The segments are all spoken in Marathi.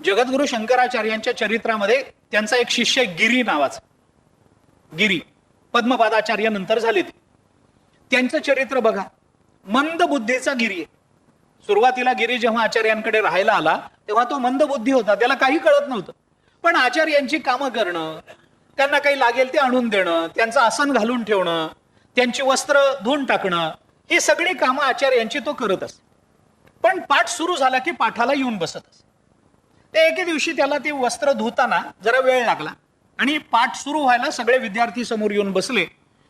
जगद्गुरु शंकराचार्यांच्या चरित्रामध्ये त्यांचा एक शिष्य गिरी नावाचा, गिरी पद्मपादाचार्य नंतर झाले ते, त्यांचं चरित्र बघा. मंद बुद्धीचा गिरी आहे. सुरुवातीला गिरी जेव्हा आचार्यांकडे राहायला आला तेव्हा तो मंद बुद्धी होता, त्याला काही कळत नव्हतं. पण आचार्यांची कामं करणं, त्यांना काही लागेल ते आणून देणं, त्यांचं आसन घालून ठेवणं, त्यांची वस्त्र धुवून टाकणं, ही सगळी कामं आचार्यांची तो करत असे. पण पाठ सुरू झाला की पाठाला येऊन बसत असे. ते एके दिवशी त्याला ते वस्त्र धुताना जरा वेळ लागला आणि पाठ सुरू व्हायला सगळे विद्यार्थी समोर येऊन बसले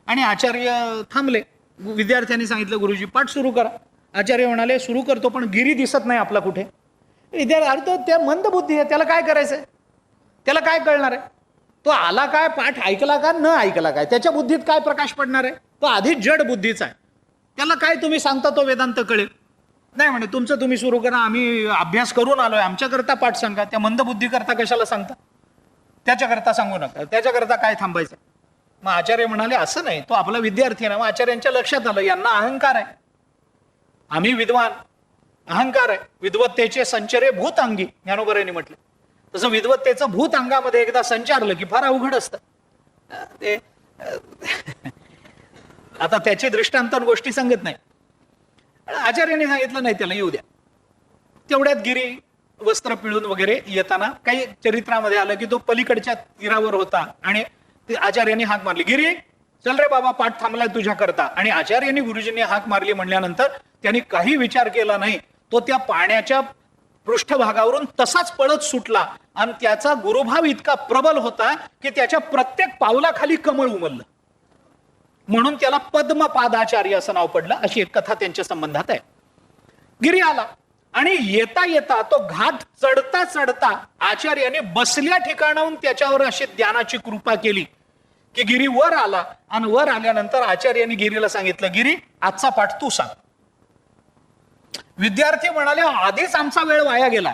आणि आचार्य थांबले. विद्यार्थ्यांनी सांगितलं, गुरुजी पाठ सुरू करा. आचार्य म्हणाले, सुरू करतो, पण गिरी दिसत नाही आपला कुठे. विद्यार्थी त्या मंद बुद्धी आहे, त्याला काय करायचंय, त्याला काय कळणार आहे, तो आला काय, पाठ ऐकला का न ऐकला काय, त्याच्या बुद्धीत काय प्रकाश पडणार आहे, तो आधीच जड बुद्धीचा आहे, त्याला काय तुम्ही सांगता तो वेदांत कळेल. नाही म्हणे, तुमचं तुम्ही सुरू करा, आम्ही अभ्यास करून आलोय, आमच्याकरता पाठ सांगा. त्या मंद बुद्धी करता कशाला सांगता, त्याच्याकरता सांगू नका, त्याच्याकरता काय थांबायचं. मग आचार्य म्हणाले, असं नाही, तो आपला विद्यार्थी आहे ना. मग आचार्यांच्या लक्षात आलं, यांना अहंकार आहे, आम्ही विद्वान, अहंकार आहे. विद्वत्तेचे संचरे भूत अंगी, ज्ञानोबरांनी म्हटलं तसं विद्वत्तेचं भूत अंगामध्ये एकदा संचारलं की फार अवघड असतं ते. आता त्याचे दृष्टांत गोष्टी सांगत नाही. आचार्याने सांगितलं, नाही त्याला येऊ द्या. तेवढ्यात गिरी वस्त्र पिळून वगैरे येताना काही चरित्रामध्ये आलं की तो पलीकडच्या तीरावर होता आणि आचार्यांनी हाक मारली, गिरी चल रे बाबा, पाठ थांबलाय तुझ्या करता. आणि आचार्यांनी गुरुजींनी हाक मारली म्हणल्यानंतर त्यांनी काही विचार केला नाही, तो त्या पाण्याच्या पृष्ठभागावरून तसाच पळत सुटला आणि त्याचा गुरुभाव इतका प्रबल होता की त्याच्या प्रत्येक पावलाखाली कमळ उमललं, म्हणून त्याला पद्मपादाचार्य असं नाव पडलं. अशी एक कथा त्यांच्या संबंधात आहे. गिरी आला आणि येता येता तो घाट चढता चढता आचार्याने बसल्या ठिकाणाहून त्याच्यावर अशी ज्ञानाची कृपा केली की गिरी वर आला. आणि वर आल्यानंतर आचार्यांनी गिरीला सांगितलं, गिरी आजचा पाठ तू सांग. विद्यार्थी म्हणाले, आधीच आमचा वेळ वाया गेला,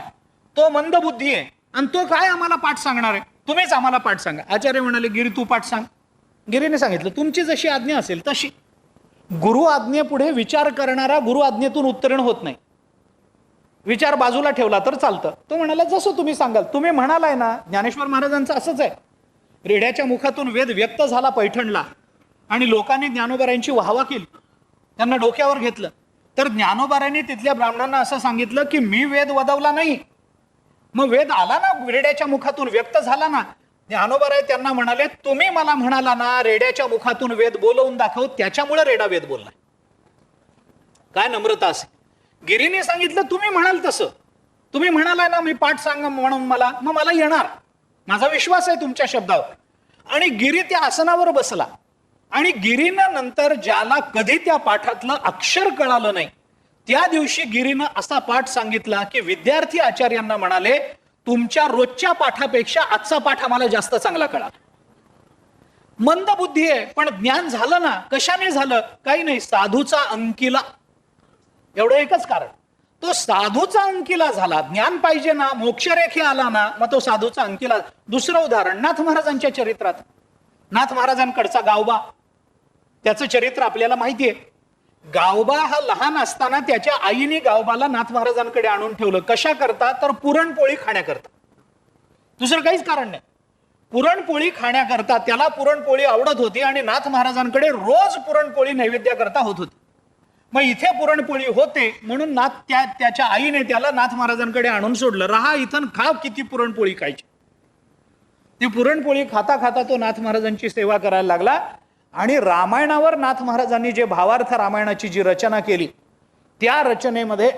तो मंद बुद्धी आहे आणि तो काय आम्हाला पाठ सांगणार आहे, तुम्हीच आम्हाला पाठ सांगा. आचार्य म्हणाले, गिरी तू पाठ सांग. गिरीने सांगितलं, तुमची जशी आज्ञा असेल तशी. गुरु आज्ञेपुढे विचार करणारा गुरु आज्ञेतून उत्तीर्ण होत नाही. विचार बाजूला ठेवला तर चालतं. तो म्हणाला, जसं तुम्ही सांगाल. तुम्ही म्हणालाय ना, ज्ञानेश्वर महाराजांचं असंच आहे. रेड्याच्या मुखातून वेद व्यक्त झाला पैठणला आणि लोकांनी ज्ञानोबारांची वाहवा केली, त्यांना डोक्यावर घेतलं. तर ज्ञानोबारांनी तिथल्या ब्राह्मणांना असं सांगितलं की मी वेद वदवला नाही. मग वेद आला ना, रेड्याच्या मुखातून व्यक्त झाला ना. ज्ञानोबाराय त्यांना म्हणाले, तुम्ही मला म्हणाला ना रेड्याच्या मुखातून वेद बोलवून दाखव, त्याच्यामुळे रेडा वेद बोललाय. काय नम्रता असेल. गिरीने सांगितलं, तुम्ही म्हणाल तसं, तुम्ही म्हणालाय ना मी पाठ सांगा म्हणून मला, मग मला येणार, माझा विश्वास आहे तुमच्या शब्दावर. आणि गिरी त्या आसनावर बसला आणि गिरीनं नंतर ज्याला कधी त्या पाठातलं अक्षर कळालं नाही, त्या दिवशी गिरीनं असा पाठ सांगितला की विद्यार्थी आचार्यांना म्हणाले, तुमच्या रोजच्या पाठापेक्षा आजचा पाठ आम्हाला जास्त चांगला कळाला. मंद बुद्धी आहे पण ज्ञान झालं ना. कशाने झालं, काही नाही, साधूचा अंकिला. एवढं एकच कारण, तो साधूचा अंकिला झाला. ज्ञान पाहिजे ना, मोक्षरेखे आला ना, मग तो साधूचा अंकिला. दुसरं उदाहरण नाथ महाराजांच्या चरित्रात. नाथ महाराजांकडचा गावबा, त्याचं चरित्र आपल्याला माहिती आहे. गावबा हा लहान असताना त्याच्या आईने गावबाला नाथ महाराजांकडे आणून ठेवलं. कशा करता, तर पुरणपोळी खाण्याकरता, दुसरं काहीच कारण नाही. पुरणपोळी खाण्याकरता त्याला पुरणपोळी आवडत होती आणि नाथ महाराजांकडे रोज पुरणपोळी नैवेद्याकरता होत होती. मग इथे पुरणपोळी होते म्हणून त्याच्या आईने त्याला नाथ महाराजांकडे आणून सोडलं. राहा इथं, खा, किती पुरणपोळी खायची. ती पुरणपोळी खाता खाता तो नाथ महाराजांची सेवा करायला लागला. आणि रामायणावर नाथ महाराजांनी जे भावार्थ रामायणाची जी रचना केली, त्या रचनेमध्ये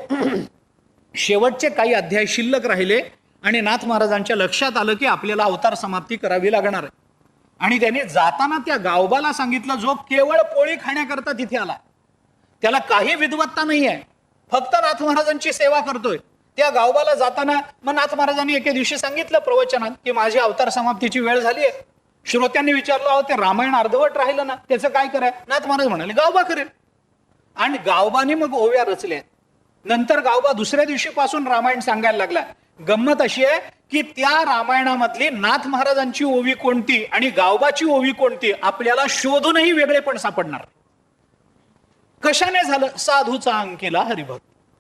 शेवटचे काही अध्याय शिल्लक राहिले आणि नाथ महाराजांच्या लक्षात आलं की आपल्याला अवतार समाप्ती करावी लागणार आहे. आणि त्यांनी जाताना त्या गावबाला सांगितलं, जो केवळ पोळी खाण्याकरता तिथे आला, त्याला काही विद्वत्ता नाही आहे, फक्त नाथ महाराजांची सेवा करतोय. त्या गावबाला जाताना मग नाथ महाराजांनी एके दिवशी सांगितलं प्रवचनात की माझी अवतार समाप्तीची वेळ झाली आहे. श्रोत्यांनी विचारलं, अहो ते रामायण अर्धवट राहिलं ना, त्याचं काय कराय. नाथ महाराज म्हणाले, गावबा करेल. आणि गावबाने मग ओव्या रचल्या. नंतर गावबा दुसऱ्या दिवशीपासून रामायण सांगायला लागला. गंमत अशी आहे की त्या रामायणामधली नाथ महाराजांची ओवी कोणती आणि गावबाची ओवी कोणती आपल्याला शोधूनही वेगळे पण सापडणार. कशाने झालं, साधूचा अंकिला हरिभक्त.